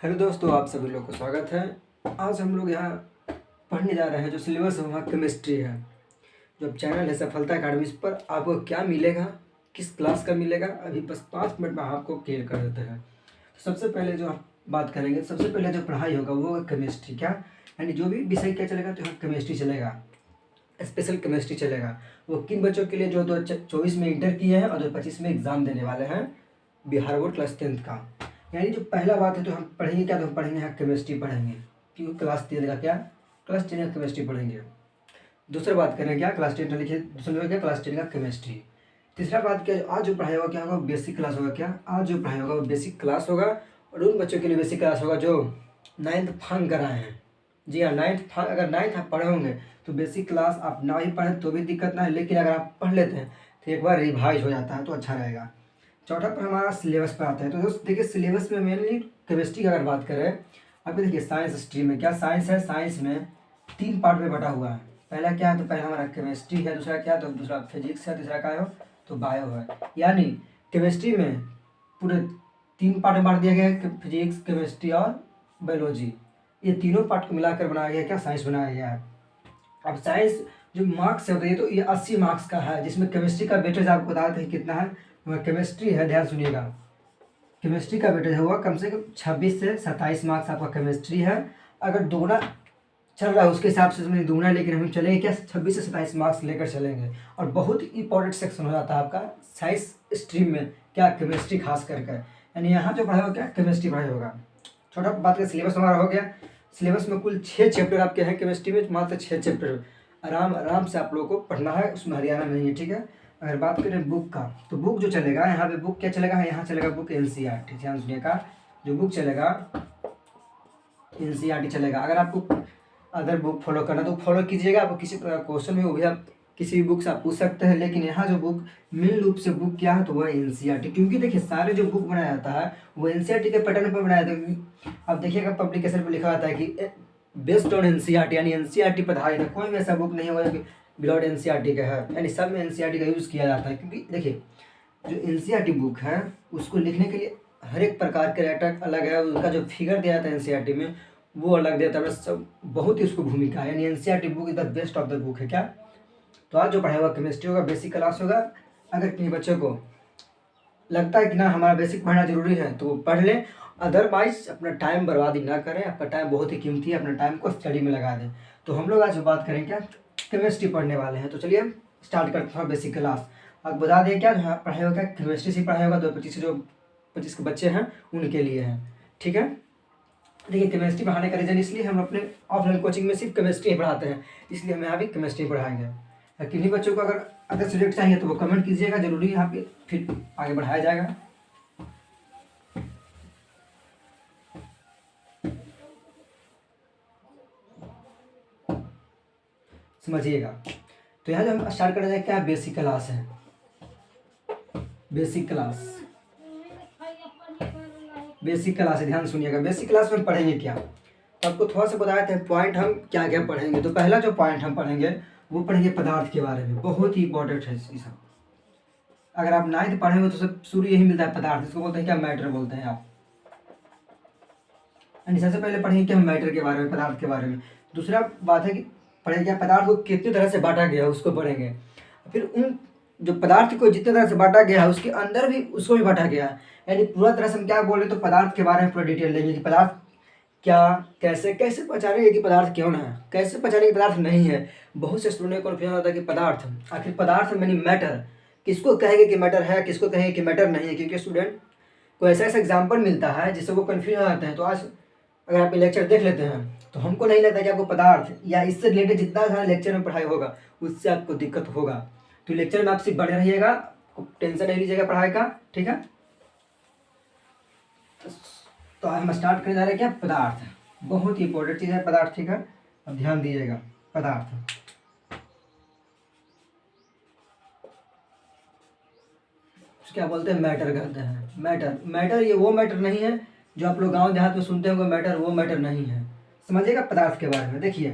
Hello दोस्तों, आप सभी लोग को स्वागत है। आज हम लोग यहाँ पढ़ने जा रहे हैं जो सिलेबस है वहाँ केमिस्ट्री है। जो चैनल है सफलता अकाडमी, इस पर आपको क्या मिलेगा, किस क्लास का मिलेगा, अभी बस 5 मिनट में आपको क्लियर कर देते हैं। तो सबसे पहले जो आप बात करेंगे, सबसे पहले जो पढ़ाई होगा वो होगा केमिस्ट्री। क्या यानी जो भी विषय क्या चलेगा, तो यहाँ केमिस्ट्री चलेगा, स्पेशल केमिस्ट्री चलेगा। वो किन बच्चों के लिए जो 2024 में इंटर किए हैं और 2025 में एग्ज़ाम देने वाले हैं बिहार बोर्ड क्लास 10th का। यानी जो पहला बात है, तो हम पढ़ेंगे क्या, तो हम पढ़ेंगे यहाँ केमिस्ट्री पढ़ेंगे, क्योंकि क्लास 10 का क्या, क्लास 10 का केमिस्ट्री पढ़ेंगे। दूसरा बात करें क्या, क्लास 10 लिखिए, दूसरा क्या, क्लास 10 का केमिस्ट्री। तीसरा बात क्या, आज जो पढ़ाई होगा क्या होगा, बेसिक क्लास होगा। क्या आज जो पढ़ाई होगा वो बेसिक क्लास होगा, और उन बच्चों के लिए बेसिक क्लास होगा जो 9th फांग कराए हैं। जी हाँ, 9th फांग, अगर 9th आप पढ़े होंगे तो बेसिक क्लास आप ना ही पढ़ें तो भी दिक्कत ना है, लेकिन अगर आप पढ़ लेते हैं तो एक बार रिवाइज हो जाता है तो अच्छा रहेगा। चौथा पर हमारा सिलेबस पर आता है। तो दोस्त देखिए, सिलेबस में मेनली केमिस्ट्री की अगर बात करें, अभी देखिए साइंस स्ट्रीम में क्या साइंस है, साइंस में 3 पार्ट में बटा हुआ है। पहला क्या है, तो पहला हमारा केमिस्ट्री है, दूसरा क्या है, तो दूसरा फिजिक्स है, तीसरा क्या है तो बायो है। यानी केमिस्ट्री में पूरे 3 पार्ट में बांट दिया गया है, फिजिक्स, केमिस्ट्री और बायोलॉजी। ये तीनों पार्ट को मिलाकर बनाया गया क्या, साइंस बनाया गया है। अब साइंस जो मार्क्स है तो ये 80 मार्क्स का है, जिसमें केमिस्ट्री का वेटेज आपको बता दें कितना है। केमिस्ट्री है, ध्यान सुनिएगा, केमिस्ट्री का वेटेज हुआ कम से कम 26 से 27 मार्क्स आपका केमिस्ट्री है। अगर दोगुना चल रहा है उसके हिसाब से समझिए दूना, लेकिन हम चलेंगे क्या, 26 से 27 मार्क्स लेकर चलेंगे। और बहुत इंपॉर्टेंट सेक्शन हो जाता है आपका साइंस स्ट्रीम में क्या, केमिस्ट्री खास करके। यानी यहाँ जो पढ़ाई होगा क्या, केमिस्ट्री पढ़ाई होगा। छोटा बात का सिलेबस हमारा हो गया। सिलेबस में कुल 6 चैप्टर आपके हैं केमिस्ट्री में, मात्र 6 चैप्टर आराम आराम से आप लोगों को पढ़ना है, उसमें हरियाणा नहीं है, ठीक है। अगर बात करें बुक का, तो बुक जो चलेगा यहाँ पे, बुक क्या चलेगा, यहाँ चलेगा बुक एनसीईआरटी। ध्यान सुनिएगा, जो बुक चलेगा एनसीईआरटी चलेगा। अगर आपको अदर बुक फॉलो करना तो फॉलो कीजिएगा, आपको किसी प्रकार क्वेश्चन में वो भी आप किसी भी बुक से आप पूछ सकते हैं, लेकिन यहाँ जो बुक मेन रूप से बुक क्या है, तो वह एनसीईआरटी। क्योंकि देखिए सारे जो बुक बनाया जाता है वो एनसीईआरटी के पैटर्न पर बनाया जाता है। अब देखिएगा पब्लिकेशन पर लिखा जाता है कि बेस्ड ऑन एनसीईआरटी, यानी एनसीईआरटी पर आधारित है। कोई भी ऐसा बुक नहीं होगा कि बिलॉन्ग एनसीईआरटी का है, यानी सब में एनसीईआरटी का यूज़ किया जाता है। क्योंकि देखिए जो एनसीईआरटी बुक है उसको लिखने के लिए हर एक प्रकार के राइटर अलग है, उनका जो फिगर दिया जाता है एनसीईआरटी में वो अलग देता है, सब बहुत ही उसको भूमिका है। यानी NCERT book is the best of the book है क्या। तो आज जो पढ़ाई होगा केमिस्ट्री होगा, बेसिक क्लास होगा। अगर किसी बच्चों को लगता है कि ना हमारा बेसिक पढ़ना जरूरी है तो वो पढ़ लें, अदरवाइज अपना टाइम बर्बादी ना करें, आपका टाइम बहुत ही कीमती है, अपना टाइम को स्टडी में लगा दें। तो हम लोग आज बात करें क्या, केमिस्ट्री पढ़ने वाले हैं। तो चलिए स्टार्ट करते हैं बेसिक क्लास। अब बता दें क्या पढ़ाई होगा, केमिस्ट्री से पढ़ाई होगा। 2025 से जो 25 के बच्चे हैं उनके लिए है, ठीक है। देखिए केमिस्ट्री पढ़ाने का रीज़न इसलिए हम अपने ऑफलाइन कोचिंग में सिर्फ केमिस्ट्री पढ़ाते हैं, इसलिए हम यहाँ भी केमिस्ट्री पढ़ाएंगे। किन्हीं बच्चों को अगर अदर सब्जेक्ट चाहिए तो वो कमेंट कीजिएगा, जरूरी यहाँ पे फिर आगे बढ़ाया जाएगा। समझिएगा, तो यहाँ जो हम स्टार्ट करना है क्या, बेसिक क्लास है। बेसिक क्लास, बेसिक क्लास है, ध्यान सुनिएगा। बेसिक क्लास में पढ़ेंगे क्या, तो आपको थोड़ा सा बताया था पॉइंट हम क्या क्या पढ़ेंगे। तो पहला जो पॉइंट हम पढ़ेंगे वो पढ़ेंगे पदार्थ के बारे में, बहुत ही इंपॉर्टेंट है ये सब। अगर आप 9th पढ़ेंगे तो सब शुरू यही मिलता है, पदार्थ, इसको बोलते हैं क्या, मैटर बोलते हैं आप। यानी सबसे पहले पढ़ेंगे क्या, मैटर के बारे में, पदार्थ के बारे में। दूसरा बात है कि पढ़ेंगे क्या, पदार्थ को कितनी तरह से बांटा गया है उसको पढ़ेंगे। फिर उन जो पदार्थ को जितनी तरह से बांटा गया है उसके अंदर भी उसको भी बांटा गया है। यानी पूरा तरह से हम क्या बोले, तो पदार्थ के बारे में पूरा डिटेल लेंगे कि पदार्थ क्या, कैसे कैसे पहचानेंगे कि पदार्थ क्यों है, कैसे पहचानेंगे कि पदार्थ नहीं है। बहुत से स्टूडेंट को कन्फ्यूजन होता है कि पदार्थ, आखिर पदार्थ यानी मैटर, किसको कहेंगे कि मैटर है, किसको कहेंगे कि मैटर नहीं है। क्योंकि स्टूडेंट को ऐसा ऐसा एग्जाम्पल मिलता है जिससे वो कन्फ्यूज हो जाते हैं। तो आज अगर आप लेक्चर देख लेते हैं तो हमको नहीं लगता कि आपको पदार्थ या इससे रिलेटेड जितना सारा लेक्चर में पढ़ाई होगा उससे आपको दिक्कत होगा। तो लेक्चर में आप सिर्फ बने रहिएगा, टेंशन नहीं लीजिएगा पढ़ाई का, ठीक है। तो हम स्टार्ट करने जा रहे हैं क्या, पदार्थ, बहुत ही इंपॉर्टेंट चीज़ है पदार्थ, ठीक है। अब ध्यान दीजिएगा, पदार्थ क्या बोलते हैं, मैटर कहते हैं। मैटर, मैटर ये वो मैटर नहीं है जो आप लोग गांव देहात में सुनते होंगे मैटर, वो मैटर नहीं है। समझिएगा पदार्थ के बारे में। देखिए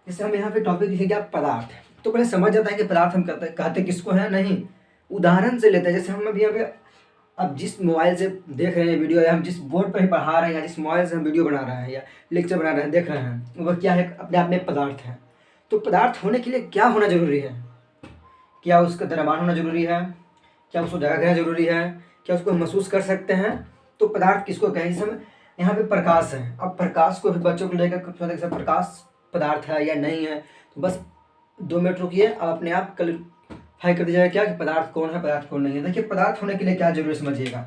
जैसे हम यहाँ पे टॉपिक लिखेंगे क्या, पदार्थ, तो पहले समझ जाता है कि पदार्थ हम कहते किसको है, नहीं उदाहरण से लेते हैं। जैसे हम अभी यहाँ पे अब जिस मोबाइल से देख रहे हैं वीडियो, या हम जिस बोर्ड पर ही पढ़ा रहे हैं, या जिस मोबाइल से हम वीडियो बना रहे हैं या लेक्चर बना रहे हैं, देख रहे हैं, वह क्या है? अपने आप में पदार्थ है। तो पदार्थ होने के लिए क्या होना जरूरी है? क्या उसका द्रव्यमान होना जरूरी है? क्या उसको जगह घेरना जरूरी है? क्या उसको हम महसूस कर सकते हैं? तो पदार्थ किसको कहें? इस समय यहाँ पे प्रकाश है। अब प्रकाश को भी बच्चों को लेकर प्रकाश पदार्थ है या नहीं है, तो बस 2 मिनट रुकिए, अब अपने आप क्लैरिफाई कर दीजिएगा क्या कि पदार्थ कौन है, पदार्थ कौन नहीं है। देखिए, पदार्थ होने के लिए क्या जरूरी है समझिएगा।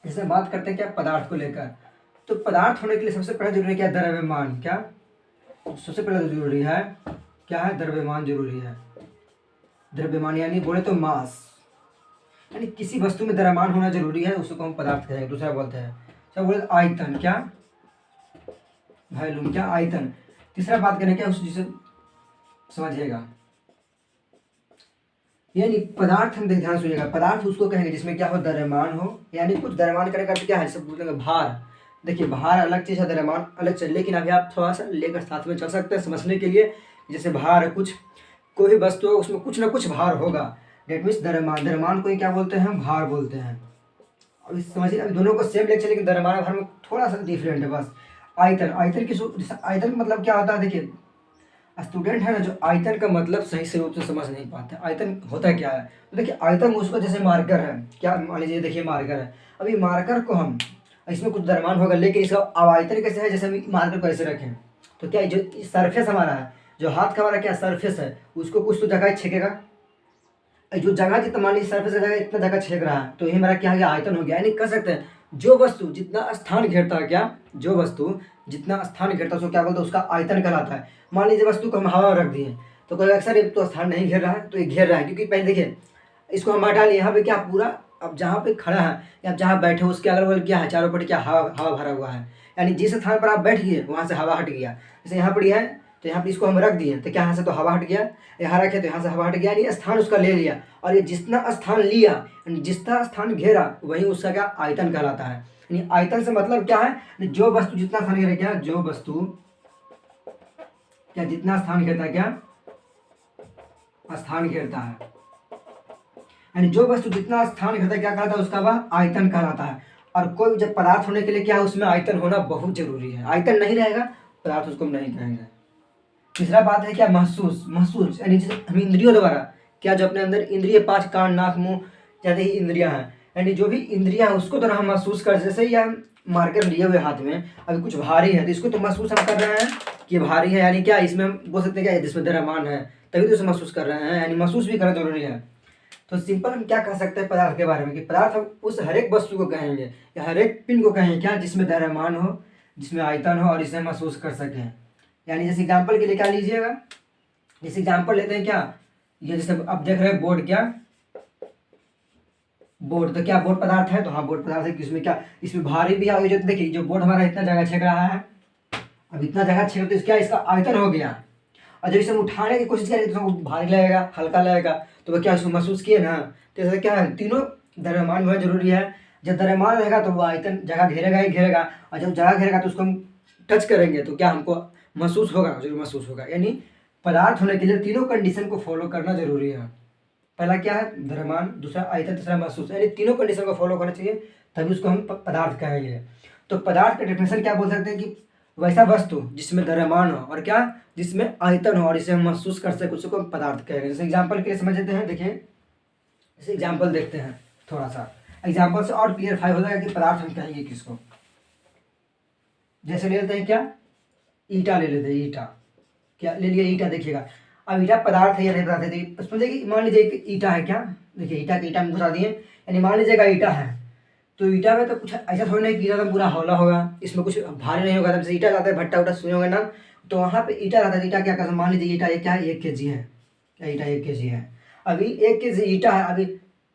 जैसे बात करते हैं क्या पदार्थ को लेकर, तो पदार्थ होने के लिए सबसे पहले जरूरी है क्या? द्रव्यमान। क्या सबसे पहले तो जरूरी है? क्या है? द्रव्यमान जरूरी है। द्रव्यमान यानी बोले तो मास, यानी किसी वस्तु में द्रव्यमान होना जरूरी है, उसको हम पदार्थ कहेंगे। दूसरा बोलते हैं क्या? बोले आयतन। क्या? वॉल्यूम। क्या? आयतन। तीसरा बात करें क्या? उस जिसे समझिएगा, यानी पदार्थ हम ध्यान सुनिएगा, पदार्थ उसको कहेंगे जिसमें क्या हो? द्रव्यमान हो, यानी कुछ द्रव्यमान करने का अर्थ क्या है? जैसे बोलेंगे भार। देखिए, भार अलग चीज़ है, द्रव्यमान अलग चीज़, लेकिन अभी आप थोड़ा सा लेकर साथ में चल सकते हैं समझने के लिए। जैसे भार है, कुछ कोई भी वस्तु है उसमें कुछ ना कुछ भार होगा, डेट मीन्स द्रव्यमान। द्रव्यमान को ही क्या बोलते हैं? भार बोलते हैं। अब समझिए, अभी दोनों को सेम लेक्चर, लेकिन द्रव्यमान और भार में थोड़ा सा डिफरेंट है बस। आयतन। आयतन की आयतन मतलब क्या होता है? देखिए, स्टूडेंट है ना जो आयतन का मतलब सही से रूप से समझ नहीं पाते। आयतन होता क्या है? तो देखिए, आयतन उसको जैसे मार्कर है। क्या? मान लीजिए, देखिए मार्कर है, अभी मार्कर को हम, इसमें कुछ द्रव्यमान होगा, लेकिन इसका आयतन कैसे है? जैसे हम मार्कर को ऐसे रखें, तो क्या जो सरफेस हमारा है, जो हाथ का हमारा क्या सरफेस है, उसको कुछ तो जगह छेकेगा। जो जगह जितना, मान लीजिए सरफेस का जगह इतना जगह छेक रहा है, तो ये हमारा क्या हो गया? आयतन हो गया। यानी कह सकते हैं जो वस्तु जितना स्थान घेरता है, क्या? जो वस्तु जितना स्थान घेरता है उसको क्या बोलते हैं? उसका आयतन कहलाता है। मान लीजिए वस्तु को हम हवा में रख दिए, तो कोई अक्सर ये तो स्थान नहीं घेर रहा है, तो ये घेर रहा है, क्योंकि पहले देखिए इसको हम हटा लिए, यहाँ पे क्या पूरा, अब जहाँ पे खड़ा है या जहाँ बैठे हो उसके अगल बगल क्या है? चारों पट्टी क्या? हवा हवा भरा हुआ है। यानी जिस स्थान पर आप बैठ गए वहाँ से हवा हट गया। जैसे यहाँ पर है, तो यहाँ पर इसको हम रख दिए, तो क्या यहाँ से तो हवा हट गया, यहाँ रखे तो यहाँ से हवा हट गया, यानी स्थान उसका ले लिया। और ये जितना स्थान लिया, जितना स्थान घेरा, वही उसका क्या? आयतन कहलाता है। यानी आयतन से मतलब क्या है? जो वस्तु जितना स्थान घेरा, क्या? जो वस्तु क्या जितना स्थान घेरता है, क्या? स्थान घेरता है, यानी जो वस्तु जितना स्थान घेरता है क्या कहलाता है? उसका वह आयतन कहलाता है। और कोई जब पदार्थ होने के लिए क्या है? उसमें आयतन होना बहुत जरूरी है। आयतन नहीं रहेगा, पदार्थ उसको हम नहीं कहेंगे। तीसरा बात है क्या? महसूस। महसूस यानी जैसे हम इंद्रियों द्वारा, क्या जो अपने अंदर इंद्रिय 5 कान नाक मुंह जैसे ही इंद्रियां हैं, यानी जो भी इंद्रियां हैं उसको तो हम महसूस कर, जैसे ही हम मार्कर लिए हुए हाथ में, अभी कुछ भारी है तो इसको तो महसूस हम कर रहे हैं कि भारी है, यानी क्या इसमें हम बोल सकते हैं क्या? जिसमें द्रव्यमान है, तभी तो इसे महसूस कर रहे हैं, यानी महसूस भी करना जरूरी है। तो सिंपल हम क्या कह सकते हैं पदार्थ के बारे में, कि पदार्थ हम उस हर एक वस्तु को कहेंगे या हर एक पिंड को कहेंगे क्या? जिसमें द्रव्यमान हो, जिसमें आयतन हो और इसे महसूस कर सकें। यानी जैसे एग्जाम्पल के लिए क्या लीजिएगा, जैसे एग्जाम्पल लेते हैं क्या? ये जैसे अब देख रहे हैं बोर्ड, क्या? बोर्ड, तो क्या बोर्ड पदार्थ है? तो हाँ, बोर्ड पदार्थ है। इसमें क्या? इसमें भारी भी है, जो देखिए जो बोर्ड हमारा इतना जगह छेक रहा है, अब इतना जगह छेक, तो क्या इसका आयतन हो गया। और जब इसे हम उठाने की कोशिश करेंगे तो भारी लगेगा, हल्का लगेगा, तो वह क्या इसको महसूस किए ना। तो ऐसा क्या है? तीनों द्रव्यमान होना जरूरी है। जब द्रव्यमान रहेगा तो वो आयतन जगह घेरेगा ही घेरेगा, और जब जगह घेरेगा तो उसको हम टच करेंगे तो क्या हमको महसूस होगा? जरूर महसूस होगा। यानी पदार्थ होने के लिए तीनों कंडीशन को फॉलो करना जरूरी है। पहला क्या है? द्रव्यमान, दूसरा आयतन, तीसरा महसूस, यानी तीनों कंडीशन को फॉलो करना चाहिए, तभी उसको हम पदार्थ कहेंगे। तो पदार्थ का डेफिनेशन क्या बोल सकते हैं कि वैसा वस्तु जिसमें द्रव्यमान हो और क्या? जिसमें आयतन हो और इसे हम महसूस कर सके, उसको हम पदार्थ कहेंगे। जैसे एग्जाम्पल के लिए समझ लेते हैं, देखिए जैसे एग्जाम्पल देखते हैं, थोड़ा सा एग्जाम्पल से और क्लियरफाई हो जाएगा कि पदार्थ हम कहेंगे किसको। जैसे ले लेते हैं क्या? ईटा ले लेते हैं। ईटा, क्या ले लिया? ईटा। देखिएगा, अब ईटा पदार्थ है या नहीं पदार्थ है, तो उसमें देखिए मान लीजिए एक ईटा है, क्या? देखिए ईटा के ईटा में घुसा दिए, यानी मान लीजिएगा ईटा है, तो ईटा में तो कुछ ऐसा थोड़ी नहीं कि ईटा तो पूरा हौला होगा, इसमें कुछ भारी नहीं होगा। जैसे ईटा लाते हैं, भट्टा उट्टा सुने होंगे ना, तो वहाँ पे ईटा रहता है। ईटा क्या कहते हैं? मान लीजिए ईटा ये क्या है? 1 kg है। क्या ईटा 1 kg है? अभी 1 kg ईटा है। अभी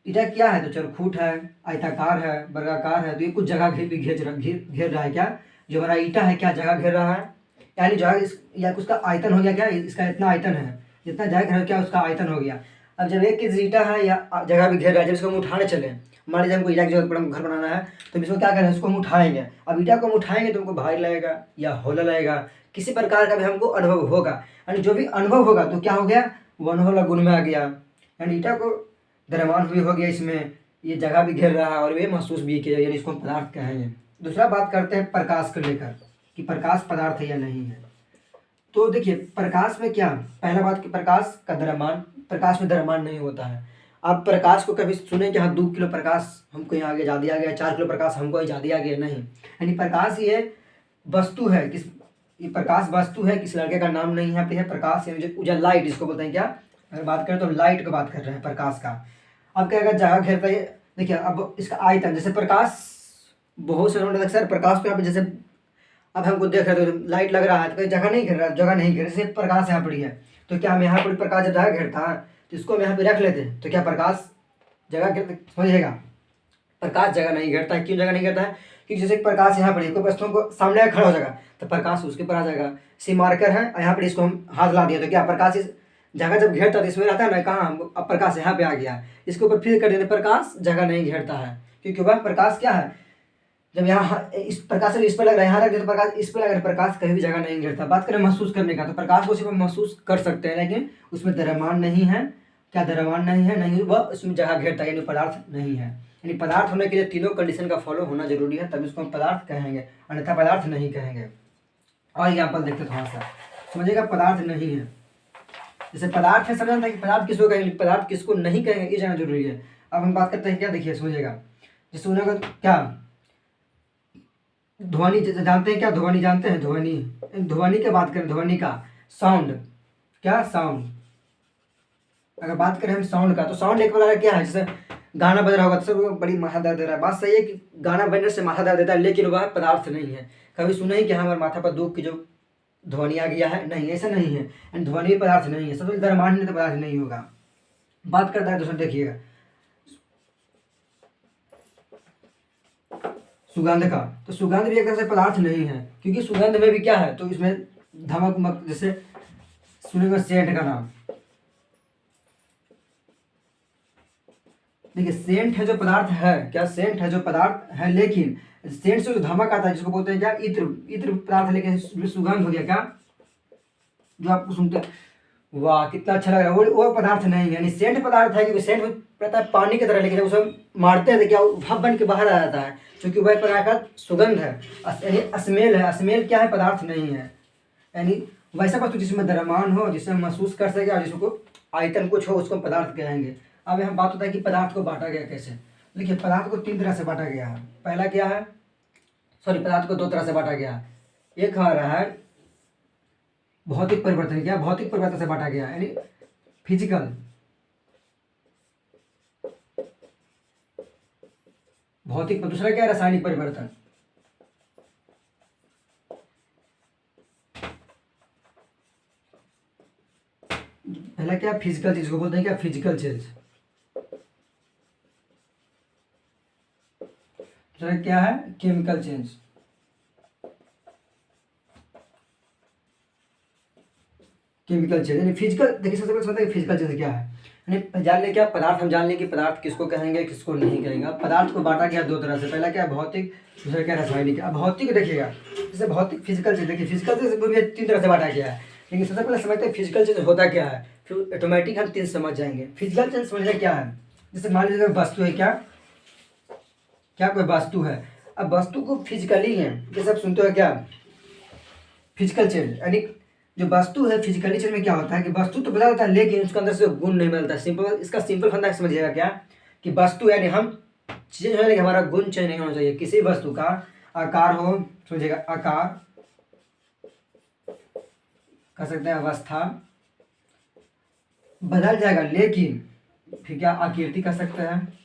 ईटा क्या है? तो चरखूट है, आयताकार है, वर्गाकार है, तो ये कुछ जगह घेर रहा है। क्या जो हमारा ईटा है क्या जगह घेर रहा है? यानी जो है या उसका आयतन हो गया, क्या इसका इतना आयतन है, जितना जगह घेर क्या उसका आयतन हो गया। अब जब 1 kg ईटा है या जगह भी घेर रहा है, जब इसको हम उठाने चले, मान लीजिए हमको ईटा की जगह पर हम घर बनाना है, तो इसको क्या करें? इसको हम उठाएंगे। अब ईटा को हम उठाएंगे तो हमको भारी लगेगा या हौला लगेगा, किसी प्रकार का भी हमको अनुभव होगा। यानी जो भी अनुभव होगा तो क्या हो गया? वो अनुभव गुण में आ गया। यानी ईटा को द्रव्यमान भी हो गया इसमें, ये जगह भी घेर रहा है और ये महसूस भी किया, यानी इसको हम पदार्थ कहेंगे। दूसरा बात करते हैं प्रकाश को लेकर कि प्रकाश पदार्थ है या नहीं है। तो देखिए प्रकाश में क्या, पहला बात कि प्रकाश का द्रव्यमान, प्रकाश में द्रव्यमान नहीं होता है। आप प्रकाश को कभी सुने कि हाँ 2 किलो प्रकाश हमको यहाँ आगे जा दिया गया, 4 किलो प्रकाश हमको यहाँ जा दिया गया, नहीं। यानी प्रकाश ये वस्तु है, किस, ये प्रकाश वस्तु है, किस लड़के का नाम नहीं है यहाँ पे है प्रकाश, यानी जो उजला लाइट इसको बोलते हैं। क्या अगर बात करें तो लाइट की बात कर रहे हैं प्रकाश का। अब क्या अगर जगह घेरता है, देखिए अब इसका आयतन, जैसे प्रकाश बहुत से लोग सर प्रकाश को यहाँ पे, जैसे अब हमको देख रहे तो लाइट लग रहा है तो कोई जगह नहीं घेर रहा, जगह नहीं घेर, जैसे प्रकाश यहाँ पड़ी है तो क्या हम यहाँ पर प्रकाश जब जगह घेरता है तो इसको हम यहाँ पे रख लेते हैं तो क्या प्रकाश जगह घेर, समझिएगा प्रकाश जगह नहीं घेरता है। क्यों जगह नहीं घेरता है? क्योंकि जैसे प्रकाश यहाँ पर कोई वस्तुओं को सामने आकर खड़ा हो जाएगा तो प्रकाश उसके ऊपर आ जाएगा। सी मार्कर है यहाँ पर, इसको हम हाथ ला दिया तो क्या प्रकाश इस जगह जब घेरता है तो इसमें रहता है ना, कहाँ अब प्रकाश यहाँ पे आ गया, इसके ऊपर फिर कर देते प्रकाश जगह नहीं घेरता है। क्योंकि वह प्रकाश क्या है, जब यहाँ इस प्रकाश इस पर लग रहा है, यहाँ रख देते प्रकाश इस पर लग रहा है, प्रकाश कहीं भी जगह नहीं घेरता। बात करें महसूस करने का तो प्रकाश को सिर्फ हम महसूस कर सकते हैं, लेकिन उसमें द्रव्यमान नहीं है। क्या द्रव्यमान नहीं है? नहीं, वह उसमें जगह घेरता है, यानी पदार्थ नहीं है। यानी पदार्थ होने के लिए तीनों कंडीशन का फॉलो होना जरूरी है, तभी उसको हम पदार्थ कहेंगे, अन्यथा पदार्थ नहीं कहेंगे। और एग्जाम्पल देखते थोड़ा सा समझिएगा, पदार्थ नहीं है। जैसे पदार्थ है समझना था कि पदार्थ किसको कहेंगे, पदार्थ किसको नहीं कहेंगे, ये जानना जरूरी है। अब हम बात करते हैं क्या, देखिए समझिएगा, जैसे उन्होंने क्या ध्वनि जानते हैं, क्या ध्वनि जानते हैं? ध्वनि, ध्वनि की बात करें, ध्वनि का साउंड, क्या साउंड, अगर बात करें हम साउंड का तो साउंड एक प्रकार क्या है, जैसे गाना बज रहा होगा तो सब बड़ी माथा दर्द दे रहा है। बात सही है कि गाना बजने से माथा दर्द देता है, लेकिन वह पदार्थ नहीं है। कभी सुना ही कि हमारे माथा पर दुख की जो ध्वनि आ गया है, नहीं, ऐसा नहीं है। ध्वनि पदार्थ नहीं है, सबसे द्रव्यमान नहीं तो पदार्थ नहीं होगा। बात करता है दोस्तों देखिएगा सुगंध का, तो सुगंध भी एक तरह से पदार्थ नहीं है, क्योंकि सुगंध में भी क्या है, तो इसमें धमक मक, जैसे सुनेंगे सेंट का नाम, देखिए सेंट है जो पदार्थ है, क्या सेंट है जो पदार्थ है, लेकिन सेंट से जो धमक आता है जिसको बोलते हैं क्या इत्र, इत्र पदार्थ है, लेकिन सुगंध हो गया क्या जो आपको सुनते हैं वाह कितना अच्छा लग रहा है, वो पदार्थ नहीं है। यानी सेंट पदार्थ है, क्योंकि सेंट रहता है पानी की तरह, लेकिन जब उसे मारते हैं तो क्या भाप बन के बाहर आ जाता है, क्योंकि वह प्रकार का सुगंध है, यानी अस्मेल है। अस्मेल क्या है, पदार्थ नहीं है। यानी वैसा वस्तु जिसमें द्रव्यमान हो, जिसे हम महसूस कर सके और जिसको आयतन कुछ हो, उसको पदार्थ कहेंगे। अब यहाँ बात होता है कि पदार्थ को बांटा गया कैसे। देखिए पदार्थ को 3 तरह से बांटा गया है। पहला क्या है, सॉरी पदार्थ को 2 तरह से बांटा गया है। एक आ रहा है भौतिक परिवर्तन, क्या भौतिक परिवर्तन से बांटा गया यानी फिजिकल, भौतिक। दूसरा क्या है, रासायनिक परिवर्तन। पहला क्या फिजिकल चीज को बोलते हैं, क्या फिजिकल चेंज। दूसरा क्या है, केमिकल चेंज। केमिकल चेंज यानी फिजिकल, देखिए सबसे पहले समझते हैं फिजिकल चेंज क्या है। यानी जान ले क्या पदार्थ, हम जान लें कि पदार्थ किसको कहेंगे किसको नहीं कहेंगे। अब पदार्थ को बांटा गया 2 तरह से, पहला क्या भौतिक, दूसरा क्या रासायनिक। अब भौतिक देखिएगा, जैसे भौतिक फिजिकल चेंज, देखिए फिजिकल चेंज भी 3 तरह से बांटा गया है, लेकिन सबसे पहले समझते हैं फिजिकल चेंज होता क्या है, फिर ऑटोमेटिक हम 3 समझ जाएंगे। फिजिकल चेंज समझना क्या है, जैसे मान लीजिए वस्तु है, क्या क्या कोई वस्तु है। अब वस्तु को फिजिकली है, जैसे आप सुनते हो क्या फिजिकल चेंज, यानी जो वस्तु है फिजिकली चेंज में क्या होता है कि वस्तु तो बदल जाता है, लेकिन उसके अंदर से गुण नहीं मिलता। सिंपल, इसका सिंपल फंडा समझिएगा क्या कि वस्तु यानी हम चेंज होने, हमारा गुण चेंज नहीं होना चाहिए। किसी वस्तु का आकार हो, समझिएगा आकार कर सकते हैं, अवस्था बदल जाएगा, लेकिन फिर क्या आकृति कर सकते हैं।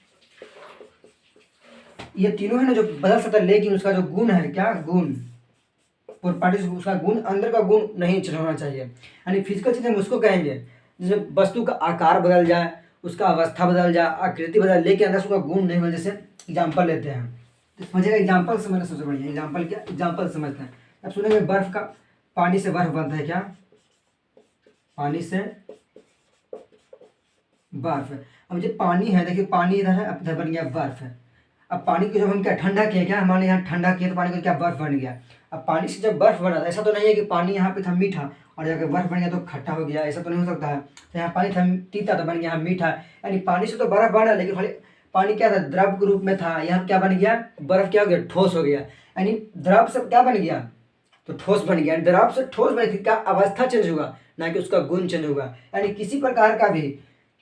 ये तीनों है ना जो बदल सकता है, लेकिन उसका जो गुण है, क्या गुण प्रॉपर्टीज, उसका गुण, अंदर का गुण नहीं चेंज होना चाहिए। यानी फिजिकल चीज हम उसको कहेंगे जिसमें वस्तु का आकार बदल जाए, उसका अवस्था बदल जाए, आकृति बदल, लेकिन अंदर उसका गुण नहीं बदल। जैसे एग्जाम्पल लेते हैं तो समझिएगा, एग्जाम्पल समझना सबसे बढ़िया। एग्जाम्पल क्या, एग्जाम्पल समझते हैं। अब सुनेंगे बर्फ का, पानी से बर्फ बनता है, क्या पानी से बर्फ। अब जो पानी है, देखिए पानी इधर है, अब इधर बन गया बर्फ है। अब पानी को जब हम क्या ठंडा किए, क्या हमारे यहाँ ठंडा किए तो पानी को क्या बर्फ बन गया। अब पानी से जब बर्फ बना, ऐसा तो नहीं है कि पानी यहाँ पे था मीठा और जाकर बर्फ बन गया तो खट्टा हो गया, ऐसा तो नहीं हो सकता है। तो यहाँ पानी था तीता तो बन गया यहाँ मीठा। यानी पानी से तो बर्फ बना, लेकिन खाली पानी क्या था, द्रव के रूप में था, यहाँ क्या बन गया, बर्फ क्या हो गया, ठोस हो गया। यानी द्रव से क्या बन गया, तो ठोस बन गया। द्रव से ठोस बन गया, क्या अवस्था चेंज होगा, ना कि उसका गुण चेंज होगा। यानी किसी प्रकार का भी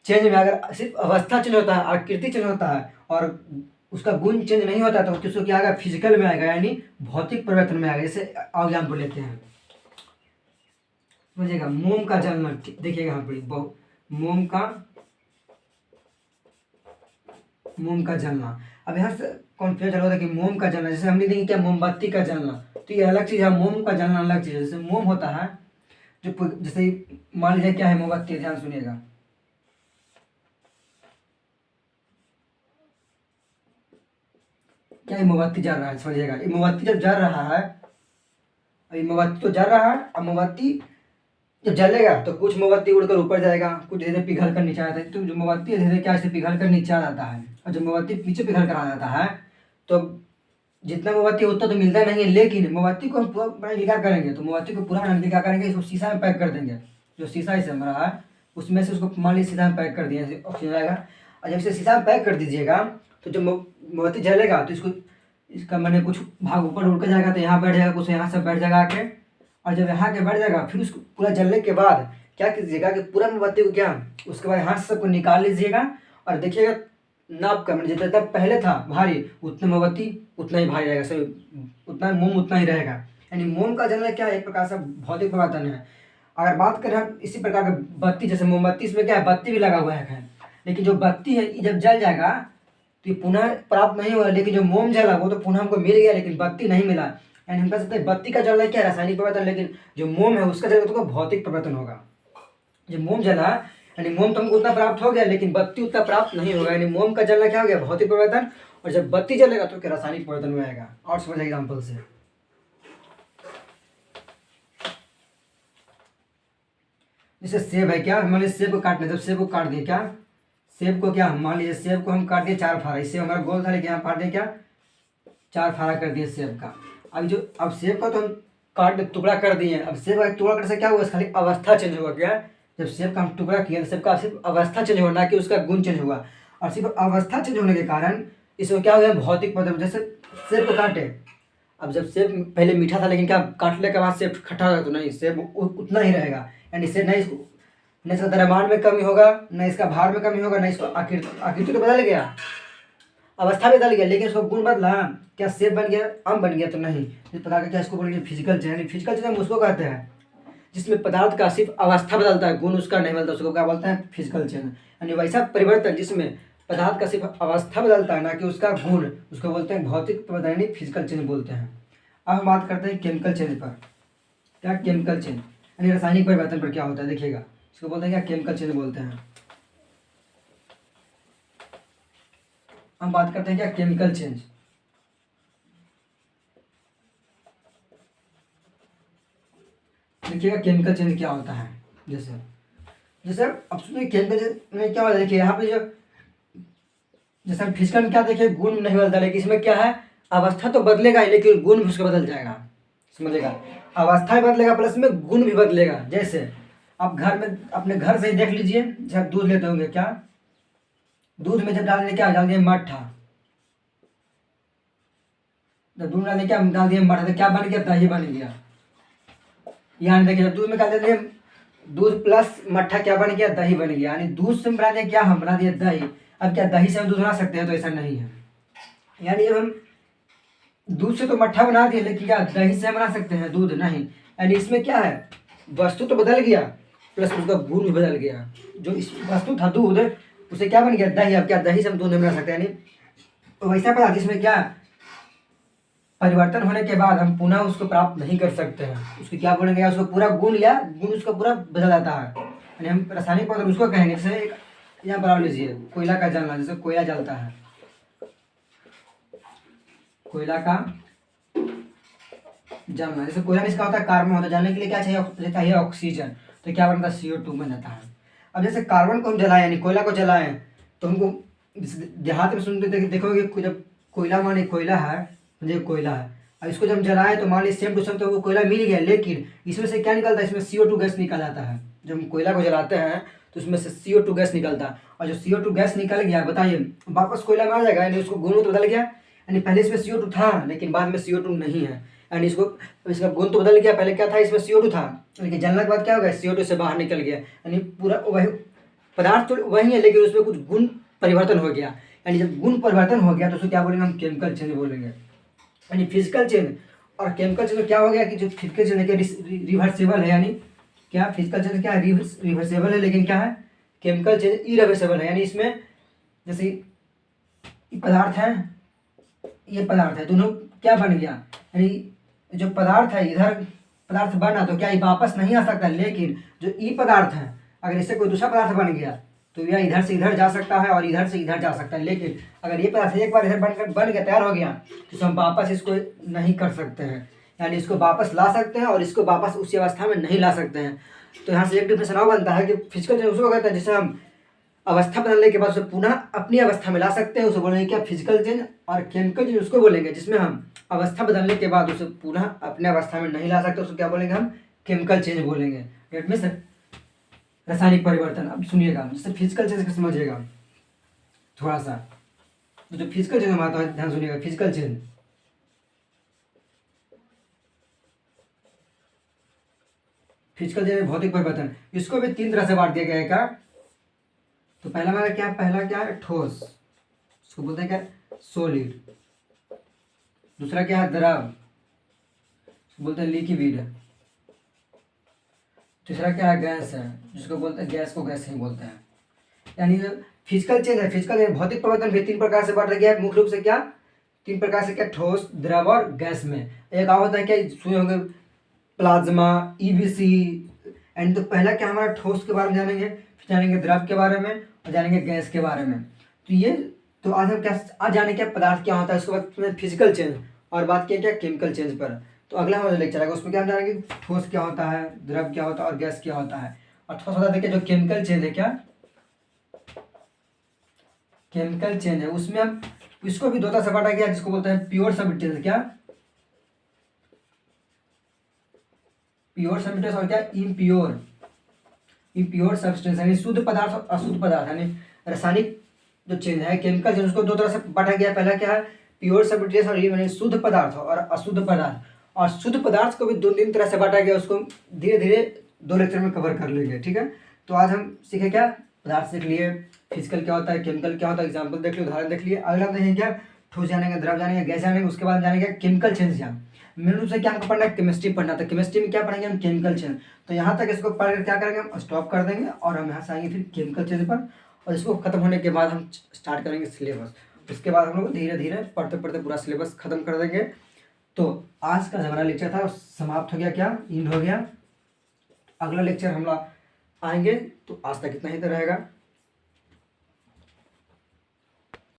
चेंज में अगर सिर्फ अवस्था चेंज होता है, आकृति चेंज होता है और उसका गुण चेंज नहीं होता तो किसको क्या आएगा, फिजिकल में आएगा, यानी भौतिक परिवर्तन में आएगा। जैसे एग्जाम्पल लेते हैं, समझिएगा, मोम का जलना, देखिएगा यहाँ पर मोम का जलना। अब यहाँ से कॉन्फ्यूज होता है कि मोम का जलना, जैसे हम लिखेंगे क्या, मोमबत्ती का जलना, तो ये अलग चीज़ है, मोम का जलना अलग चीज़ है। जैसे मोम होता है जो जैसे मान लीजिए क्या है, मोमबत्ती, ध्यान सुनिएगा, क्या ये मोमबत्ती जल रहा है, समझिएगा, ये मोमबत्ती जब जल रहा है, ये मोमबत्ती तो जल रहा है, अब मोमबत्ती जब जलेगा तो कुछ मोमबत्ती उड़कर ऊपर जाएगा, कुछ धीरे धीरे पिघल कर नीचे आता है। तो जो मोमबत्ती है धीरे धीरे क्या ऐसे पिघल कर नीचे आ जाता है, और जब मोमबत्ती नीचे पिघल कर आ जाता है तो जितना मोमबत्ती उतना तो मिलता नहीं है, लेकिन मोमबत्ती को हम पूरा बनाने क्या करेंगे, तो मोमबत्ती को पूरा बनाने क्या करेंगे, इसको शीशा में पैक कर देंगे। जो शीशा इसे हमारा है उसमें से उसको मान लीजिए शीशा में पैक कर दिया, ऑक्सीजन आएगा, और जब इसे शीशा में पैक कर दीजिएगा तो जब मोमबत्ती जलेगा तो इसका मैंने कुछ भाग ऊपर उड़ कर जाएगा, तो यहाँ बैठ जाएगा, कुछ यहाँ से बैठ जाएगा आके, और जब यहाँ के बैठ जाएगा फिर उसको पूरा जलने के बाद क्या कीजिएगा कि पूरा मोमबत्ती को क्या, उसके बाद हाथ से सबको निकाल लीजिएगा और देखिएगा नाप का, मैंने जितना पहले था भारी उतना मोमबत्ती उतना ही भारी रहेगा, सही उतना मोम उतना ही रहेगा। यानी मोम का जलना क्या है, एक प्रकार से भौतिक परिवर्तन है। अगर बात करें हम इसी प्रकार के बत्ती, जैसे मोमबत्ती, इसमें क्या है, बत्ती भी लगा हुआ है, लेकिन जो बत्ती है ये जब जल जाएगा तो ये पुनः प्राप्त नहीं होगा, लेकिन जो मोम जला वो तो पुनः हमको मिल गया, लेकिन बत्ती नहीं मिला। यानी हम कह सकते हैं बत्ती का जलना क्या है, रासायनिक परिवर्तन, लेकिन जो मोम है उसका जलना तो भौतिक परिवर्तन होगा। जब मोम जला यानी मोम तो हमको उतना प्राप्त हो गया, लेकिन बत्ती उतना प्राप्त नहीं होगा, यानी मोम का जलना क्या हो गया, भौतिक परिवर्तन, और जब बत्ती जलेगा तो क्या रासायनिक परिवर्तन में आएगा। और समझ एग्जाम्पल से, जैसे सेब है, क्या मान लीजिए सेब को काटने, जब सेब को काट दिए, क्या सेब को क्या मान लीजिए सेब को हम काट दिए 4 फारा, इससे हमारा गोल था, लेकिन यहाँ काट दिए क्या 4 फारा कर दिए सेब का। अब सेब का तो हम काट टुकड़ा कर दिए, अब सेब का टुकड़ा करने से क्या हुआ, खाली अवस्था चेंज हुआ। क्या, जब सेब का हम टुकड़ा किया तो सेब का सिर्फ अवस्था चेंज हुआ, ना कि उसका गुण चेंज हुआ, और सिर्फ अवस्था चेंज होने के कारण इसमें क्या हो गया, भौतिक परिवर्तन। जैसे सेब को काटे, अब जब सेब पहले मीठा था, लेकिन क्या काटने के बाद सेब खट्टा होगा, तो नहीं, सेब उतना ही रहेगा, यानी इससे नहीं न इसका द्रव्यमान में कमी होगा, न इसका भार में कमी होगा, न इसको आकृति तो बदल गया, अवस्था बदल गया, लेकिन इसको गुण बदला, क्या सेब बन गया, आम बन गया, तो नहीं। इस प्रकार का क्या इसको बोलेंगे, फिजिकल चेंज। फिजिकल चेंज हम उसको कहते हैं जिसमें पदार्थ का सिर्फ अवस्था बदलता है, गुण उसका नहीं बदलता, उसको क्या बोलते हैं, फिजिकल चेंज। यानी वैसा परिवर्तन जिसमें पदार्थ का सिर्फ अवस्था बदलता है, ना कि उसका गुण, उसको बोलते हैं भौतिक परिवर्तन, यानी फिजिकल चेंज बोलते हैं। अब हम बात करते हैं केमिकल चेंज पर। क्या केमिकल चेंज, यानी रासायनिक परिवर्तन पर क्या होता है, देखिएगा, इसको बोलते हैं क्या, केमिकल चेंज बोलते हैं। हम बात करते हैं क्या, केमिकल चेंज। देखिएगा केमिकल चेंज क्या होता है, जैसे जैसे अब सुनिए केमिकल चेंज में क्या होता है, देखिए यहाँ पे जो जैसे हम फिजिकल में क्या देखिए, गुण नहीं बदलता, लेकिन इसमें क्या है, अवस्था तो बदलेगा ही, लेकिन गुण भी उसका बदल जाएगा, समझेगा, अवस्था भी बदलेगा प्लस में गुण भी बदलेगा। जैसे आप घर में अपने घर से ही देख लीजिए, जब आप दूध लेते होंगे, क्या दूध में जब डाल दिए मट्ठा, जब दूध डालने क्या डाल दिए मट्ठा, तो क्या बन गया, दही बन गया। यहाँ देखिए जब दूध में डाल देते दूध प्लस मट्ठा क्या बन गया, दही बन गया। यानी दूध से बना दिया क्या, हम बना दिया दही। अब क्या दही से हम दूध बना सकते हैं, तो ऐसा नहीं है। यानी जब हम दूध से तो मट्ठा बना दिए, लेकिन क्या दही से बना सकते हैं दूध, नहीं। यानी इसमें क्या है, वस्तु तो बदल गया प्लस उसका गुण भी बदल गया। जो इस वस्तु था दूध, उसे क्या बन गया, दही। अब क्या दही से हम दूध नहीं बना सकते, यानी वैसा पदार्थ जिसमें क्या परिवर्तन होने के बाद हम पुनः उसको प्राप्त नहीं कर सकते हैं, उसको क्या बोलेंगे, उसको पूरा गुण या गुण उसका पूरा बदल जाता है। यानी हम रासायनिक पदार्थ उसको कहेंगे। जैसे एक यहाँ पर लीजिए कोयला का जलना, जैसे कोयला जलता है, कोयला का जलना, जैसे कोयला में इसका होता है कार्बन होता है, जलने के लिए क्या चाहिए ऑक्सीजन, तो क्या बनता है, CO2 बन जाता है। अब जैसे कार्बन को हम जलाएं, यानी कोयला को जलाएं, तो हमको देहात में सुनते देखोगे, जब कोयला माने कोयला है, मुझे कोयला है, अब इसको जब हम जलाएं तो मान लीजिए सेम टू सेम तो वो कोयला मिल गया, लेकिन इसमें से क्या निकलता है, इसमें CO2 गैस निकल जाता है। जब हम कोयला को जलाते हैं तो उसमें से CO2 गैस निकलता, और जो CO2 गैस निकल गया बताइए वापस कोयला में आ जाएगा, यानी उसको गुण तो बदल गया, यानी पहले इसमें CO2 था लेकिन बाद में CO2 नहीं है, यानी इसका गुण तो बदल गया, पहले क्या था इसमें CO2 था लेकिन जलने के बाद क्या हो गया CO2 से बाहर निकल गया, यानी पूरा वही पदार्थ तो वही है लेकिन उसमें कुछ गुण परिवर्तन हो गया, यानी जब गुण परिवर्तन हो गया तो उसको क्या बोलेंगे हम केमिकल चेंज बोलेंगे। यानी फिजिकल चेंज और केमिकल चेंज में क्या हो गया कि जो फिजिकल चेंज है रिवर्सिबल है, यानी क्या फिजिकल चेंज क्या है रिवर्सिबल है, लेकिन क्या है केमिकल चेंज इरिवर्सिबल है, यानी इसमें जैसे पदार्थ है ये पदार्थ है दोनों क्या बन गया, यानी जो पदार्थ है इधर पदार्थ बना तो क्या ये वापस नहीं आ सकता, लेकिन जो ई पदार्थ है अगर इससे कोई दूसरा पदार्थ बन गया तो यह इधर से इधर जा सकता है और इधर से इधर जा सकता है, लेकिन अगर ये पदार्थ एक बार इधर बन गया तैयार हो गया तो हम वापस इसको नहीं कर सकते हैं, यानी इसको वापस ला सकते हैं और इसको वापस उसी अवस्था में नहीं ला सकते हैं। तो यहाँ से एक डिफिनेशन और बनता है कि फिजिकल चेंज उसको कहते हैं जिसे हम अवस्था बदलने के बाद उसे पुनः अपनी अवस्था में ला सकते हैं, उसे बोलेंगे क्या फिजिकल चेंज, और केमिकल चेंज उसको बोलेंगे जिसमें हम अवस्था बदलने के बाद उसे पुनः अपने अवस्था में नहीं ला सकते, उसको क्या बोलेंगे हम केमिकल चेंज बोलेंगे। डेट मीन्स रासायनिक परिवर्तन। अब सुनिएगा जिससे फिजिकल चेंज समझिएगा थोड़ा सा, तो जो फिजिकल चेंज हमारा है ध्यान सुनिएगा। फिजिकल चेंज भौतिक परिवर्तन, इसको भी 3 तरह से बांट दिया गया है क्या। तो पहला हमारा क्या है ठोस, इसको बोलते हैं क्या सॉलिड। दूसरा क्या है द्रव, इसको बोलते हैं लिक्विड। तीसरा क्या है गैस है, जिसको बोलते हैं गैस को गैस ही बोलते हैं। यानी फिजिकल चेंज है, फिजिकल चेंज भौतिक परिवर्तन भी 3 प्रकार से बांटा गया है, मुख्य रूप से क्या 3 प्रकार से, क्या ठोस द्रव और गैस में। एक और होता है क्या सुने होंगे प्लाज्मा EBC। एंड तो पहला क्या हमारा ठोस के बारे में जानेंगे, फिर जानेंगे द्रव के बारे में और जानेंगे गैस के बारे में। तो ये तो आज हम क्या आज जाने क्या पदार्थ क्या होता है, उसके बाद फिजिकल चेंज और बात किया क्या केमिकल चेंज पर। तो अगला हमारा लेक्चर आएगा उसमें क्या हम जानेंगे ठोस क्या होता है, द्रव क्या होता है और गैस क्या होता है। और ठोस होता है देखिए जो केमिकल चेंज है, क्या केमिकल चेंज है उसमें हम इसको भी 2 तरह से बांटा गया जिसको बोलते हैं प्योर सब्स्टेंस, क्या प्योर सब्स्टेंस और क्या इम्प्योर सब्सटेंस, यानी शुद्ध पदार्थ और अशुद्ध पदार्थ। यानी रासायनिक जो चेंज है केमिकल चेंज उसको 2 तरह से बांटा गया। पहला क्या है प्योर सब्सटेंस और यानी शुद्ध पदार्थ और अशुद्ध पदार्थ। और शुद्ध पदार्थ को भी 2-3 तरह से बांटा गया, उसको धीरे धीरे 2 लेक्चर में कवर कर लेंगे, ठीक है। तो आज हम सीखे क्या पदार्थ सीख लिए, फिजिकल क्या होता है, केमिकल क्या होता है, एग्जाम्पल देख लिए, उदाहरण देख लिए। अगला देखेंगे क्या ठोस जानेंगे, द्रव जानेंगे, गैस जानेंगे, उसके बाद जानेंगे केमिकल चेंज। मेन रूप से क्या हमको पढ़ना है केमिस्ट्री पढ़ना, तो केमिस्ट्री में क्या पढ़ेंगे हम केमिकल चेंज। तो यहाँ तक इसको पढ़ कर क्या करेंगे हम स्टॉप कर देंगे और हम यहाँ से आएंगे फिर केमिकल चेंज पर, और इसको खत्म होने के बाद हम स्टार्ट करेंगे सिलेबस। उसके बाद हम लोग धीरे धीरे पढ़ते पढ़ते पूरा सिलेबस खत्म कर देंगे। तो आज का हमारा लेक्चर था समाप्त हो गया, क्या एंड हो गया। अगला लेक्चर हम लोग आएंगे, तो आज तक इतना ही तो रहेगा।